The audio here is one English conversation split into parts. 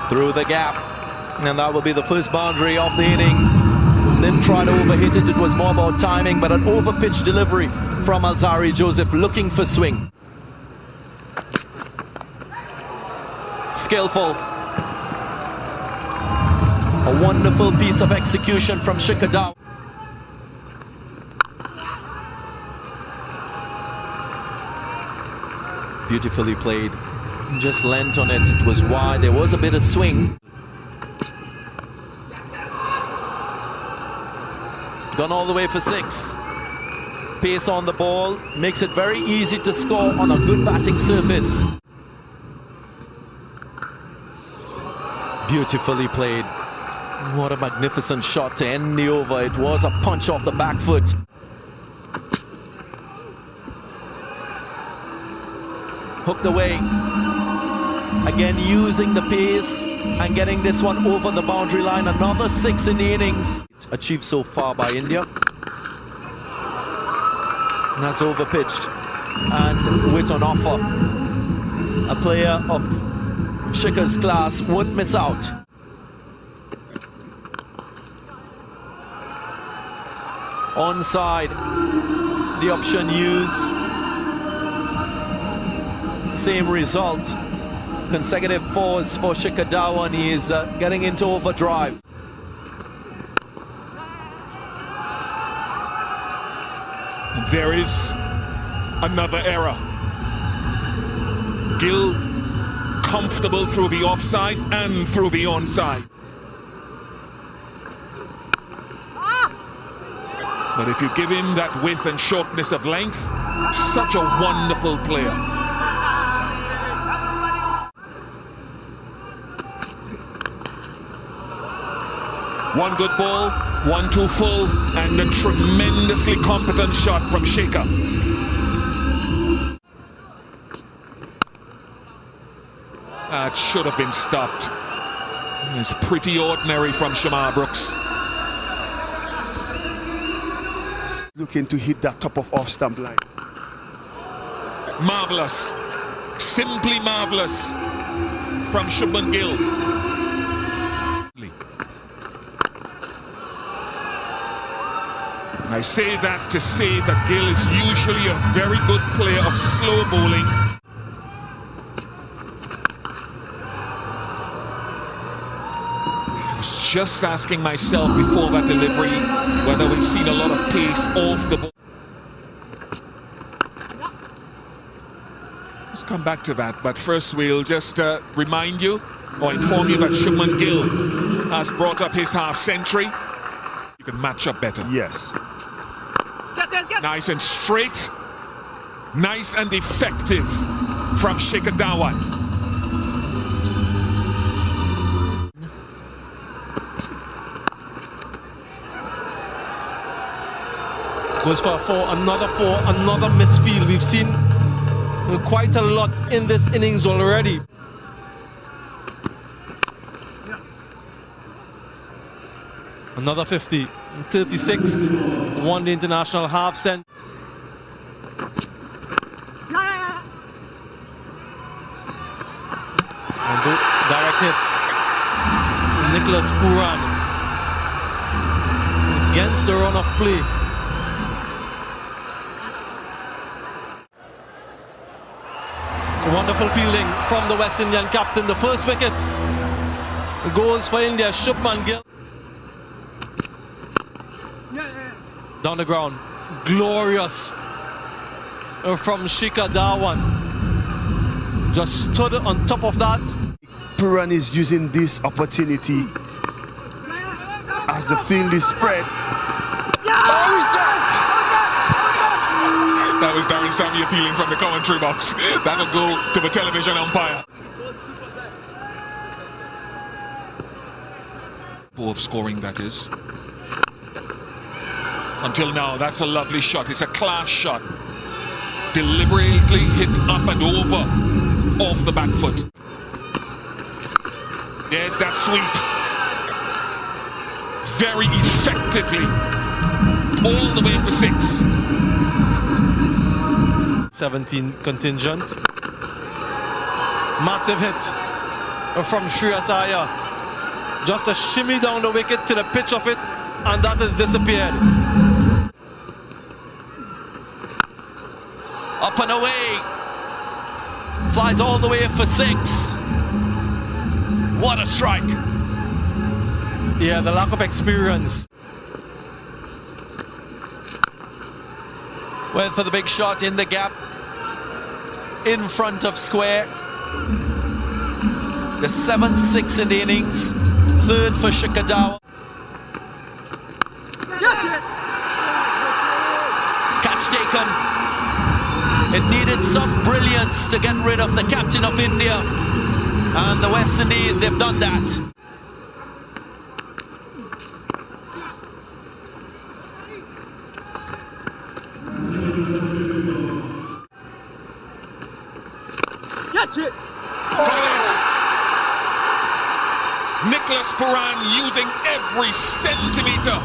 through the gap, and that will be the first boundary of the innings. Didn't try to overhit it, it was more about timing, but an overpitched delivery from Alzari Joseph looking for swing. Skillful. A wonderful piece of execution from Shikhar Dhawan. Beautifully played. Just lent on it. It was wide. There was a bit of swing. Gone all the way for 6. Pace on the ball makes it very easy to score on a good batting surface. Beautifully played. What a magnificent shot to end the over. It was a punch off the back foot. Hooked away. Again, using the pace and getting this one over the boundary line. Another 6 in the innings achieved so far by India. And that's overpitched and with an offer. A player of Shikhar's class won't miss out. Onside, the option used. Same result. Consecutive 4s for Shikhar Dhawan. He is getting into overdrive. There is another error. Gill comfortable through the offside and through the onside. But if you give him that width and shortness of length, such a wonderful player. One good ball, 1-2 full, and a tremendously competent shot from Shikhar. That should have been stopped. It's pretty ordinary from Shamar Brooks. Looking to hit that top of off-stump line. Marvellous. Simply marvellous from Shubman Gill. I say that to say that Gill is usually a very good player of slow bowling. I was just asking myself before that delivery whether we've seen a lot of pace off the ball. Let's come back to that, but first we'll just remind you or inform you that Shubman Gill has brought up his half-century. You can match up better. Yes. Nice and straight, nice and effective from Shikhar Dhawan. Goes for a 4, another misfield. We've seen quite a lot in this innings already. Another 50, 36th, won the international half cent. And direct hit. Nicholas Pooran against the run of play. Wonderful fielding from the West Indian captain. The first wicket goes for India, Shubman Gill. Down the ground, glorious from Shikhar Dhawan. Just stood on top of that. Pooran is using this opportunity as the field is spread. How is that? That was Darren Sammy appealing from the commentary box. That'll go to the television umpire. Of scoring, that is. Until now, that's a lovely shot. It's a class shot. Deliberately hit up and over off the back foot. There's that sweep. Very effectively. All the way for 6. 17 contingent. Massive hit. from Shreyas Iyer. Just a shimmy down the wicket to the pitch of it, and that has disappeared. Up and away. Flies all the way for 6. What a strike. Yeah, the lack of experience. Went for the big shot in the gap. In front of square. The 7th 6 in the innings. 3rd for Shikadawa. Catch taken. It needed some brilliance to get rid of the captain of India. And the Westindies, they've done that. Catch it! Nicholas Puran using every centimetre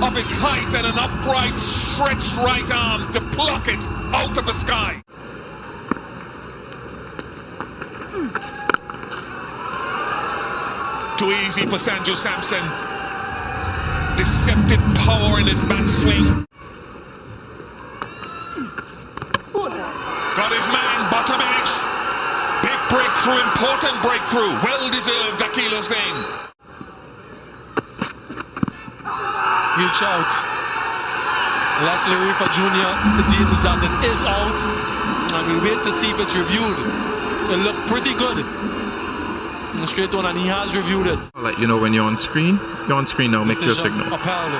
of his height and an upright, stretched right arm to pluck it out of the sky. Too easy for Sanju Samson. Deceptive power in his backswing. Got his man, bottom edge. Big breakthrough, important breakthrough. Well-deserved, Akhil Hussain. Huge shout. Leslie Rifa Jr. deems that it is out. And we wait to see if it's reviewed. It looked pretty good. Straight on, and he has reviewed it. I'll let you know when you're on screen. You're on screen now, make your Decision signal. upheld.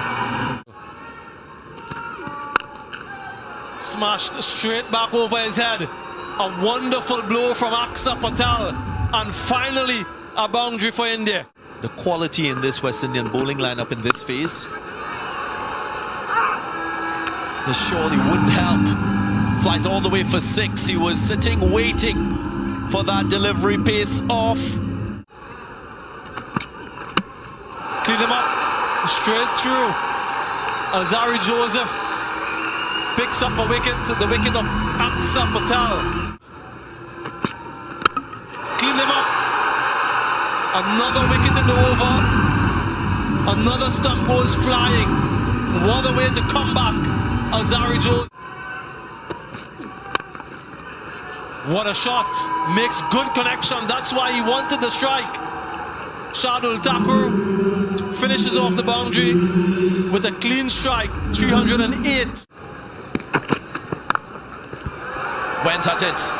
Smashed straight back over his head. A wonderful blow from Aksa Patel. And finally, a boundary for India. The quality in this West Indian bowling lineup in this phase. This surely wouldn't help. Flies all the way for 6. He was sitting, waiting for that delivery pace off. Clean him up, straight through. Alzari Joseph picks up a wicket, the wicket of Aksa Patel. Clean him up. Another wicket in the over. Another stump goes flying. What a way to come back, Alzari Joseph. What a shot. Makes good connection. That's why he wanted the strike. Shardul Thakur finishes off the boundary with a clean strike. 308. Went at it.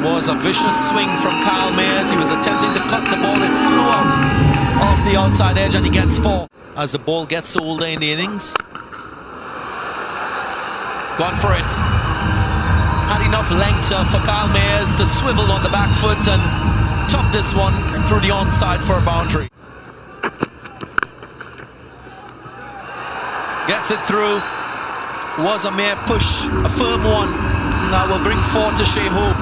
Was a vicious swing from Kyle Mayers. He was attempting to cut the ball. It flew out off the outside edge and he gets 4. As the ball gets older in the innings. Gone for it. Had enough length for Kyle Mayers to swivel on the back foot and tuck this one through the onside for a boundary. Gets it through. Was a mere push, a firm one. Now will bring 4 to Shea Hope.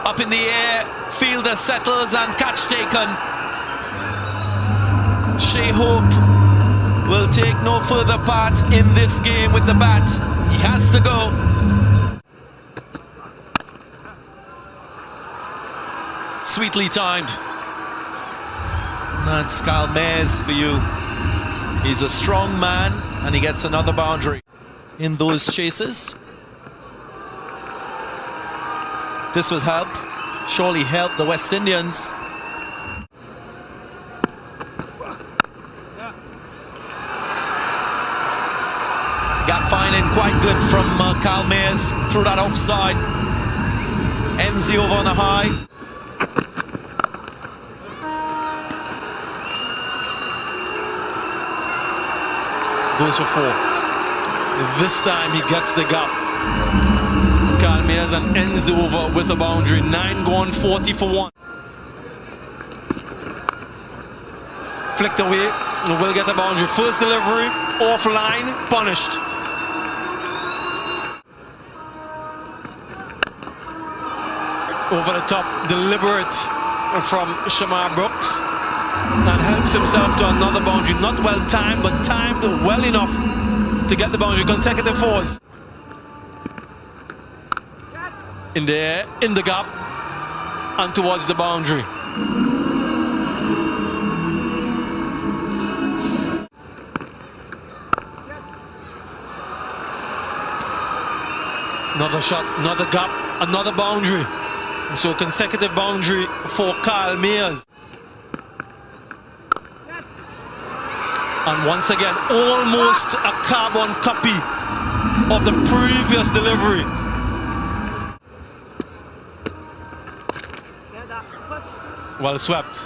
Up in the air, fielder settles and catch taken. Shea Hope will take no further part in this game with the bat. He has to go. Sweetly timed. That's Kyle Mayers for you. He's a strong man and he gets another boundary in those chases. This was help. Surely helped the West Indians. Gap finding quite good from Kyle Mayers through that offside. Ends the over on a high. Goes for 4. This time he gets the gap. Kyle Mayers and ends the over with a boundary. 9 gone, 40 for 1. Flicked away. Will get the boundary. First delivery, offline, punished. Over the top, deliberate from Shamar Brooks. And helps himself to another boundary. Not well timed, but timed well enough to get the boundary. Consecutive 4s. In the air, in the gap, and towards the boundary. Another shot, another gap, another boundary. So consecutive boundary for Kyle Mayers. And once again, almost a carbon copy of the previous delivery. Well swept.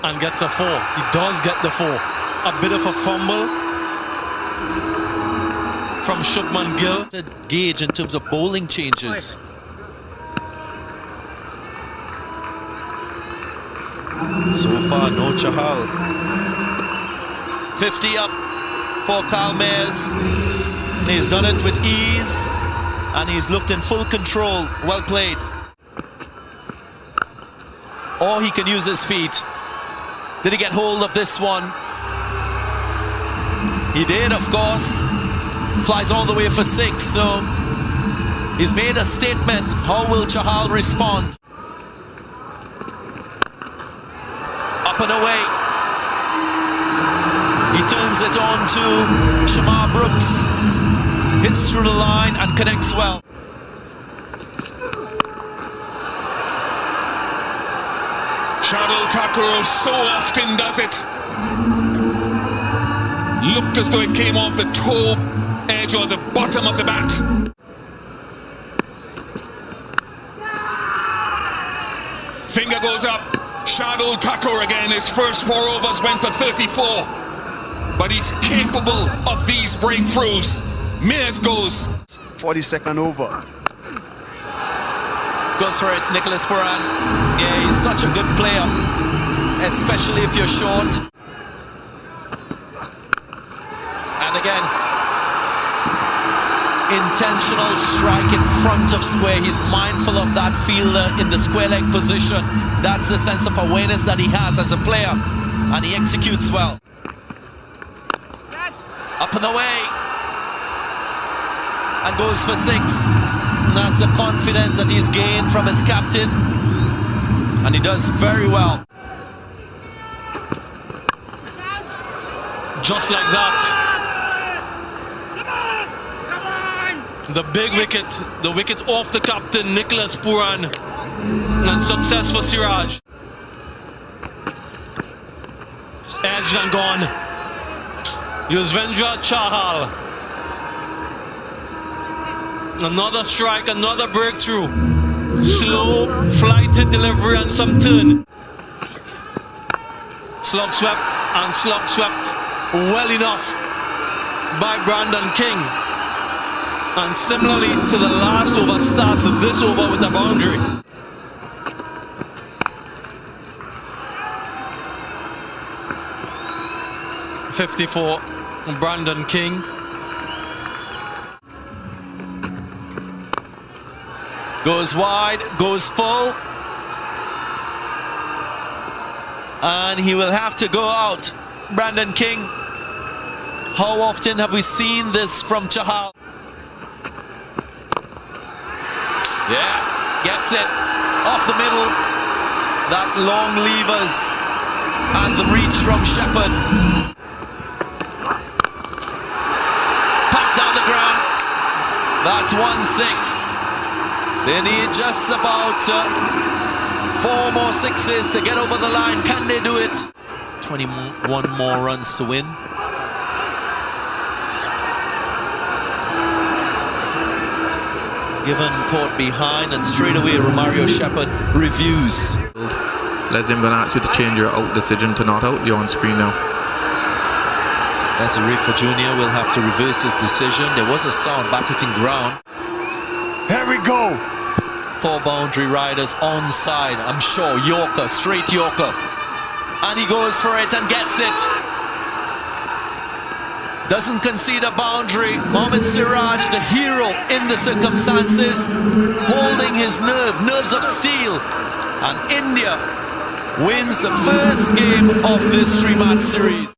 And gets a 4. He does get the 4. A bit of a fumble from Shubman Gill. The gauge in terms of bowling changes. So far, no Chahal. 50 up for Kyle Mayers. He's done it with ease, and he's looked in full control. Well played. Or he can use his feet. Did he get hold of this one? He did, of course. Flies all the way for 6, so he's made a statement. How will Chahal respond? Up and away. He turns it on to Shamar Brooks. Hits through the line and connects well. Shadul Thakur so often does it. Looked as though it came off the toe edge or the bottom of the bat. Finger goes up. Shadul Thakur again. His first 4 overs went for 34. But he's capable of these breakthroughs. Mayers goes. 42nd over. Goes for it, Nicholas Puran. Yeah, he's such a good player, especially if you're short. And again, intentional strike in front of square. He's mindful of that fielder in the square leg position. That's the sense of awareness that he has as a player, and he executes well. Up and away, and goes for 6. And that's the confidence that he's gained from his captain, and he does very well. Just like that. The big wicket, the wicket off the captain, Nicholas Puran, and success for Siraj. Edged and gone. Yuzvendra Chahal. Another strike, another breakthrough. Slow, flighted delivery and some turn. Slug swept and slug swept well enough by Brandon King. And similarly to the last over, starts this over with a boundary. .54, Brandon King. Goes wide, goes full. And he will have to go out. Brandon King. How often have we seen this from Chahal? Yeah, gets it off the middle. That long levers and the reach from Shepherd. Pop down the ground. That's 1-6. They need just about 4 more 6s to get over the line. Can they do it? 21 more runs to win. Given caught behind, and straight away Romario Shepherd reviews. Leslie, I'm going to ask you to change your out decision to not out. You're on screen now. That's Arifa Jr. will have to reverse his decision. There was a sound, bat hitting ground. Here we go. 4 boundary riders onside. I'm sure Yorker, straight Yorker. And he goes for it and gets it. Doesn't concede a boundary. Mohammad Siraj, the hero in the circumstances, holding his nerves of steel. And India wins the first game of this 3-match series.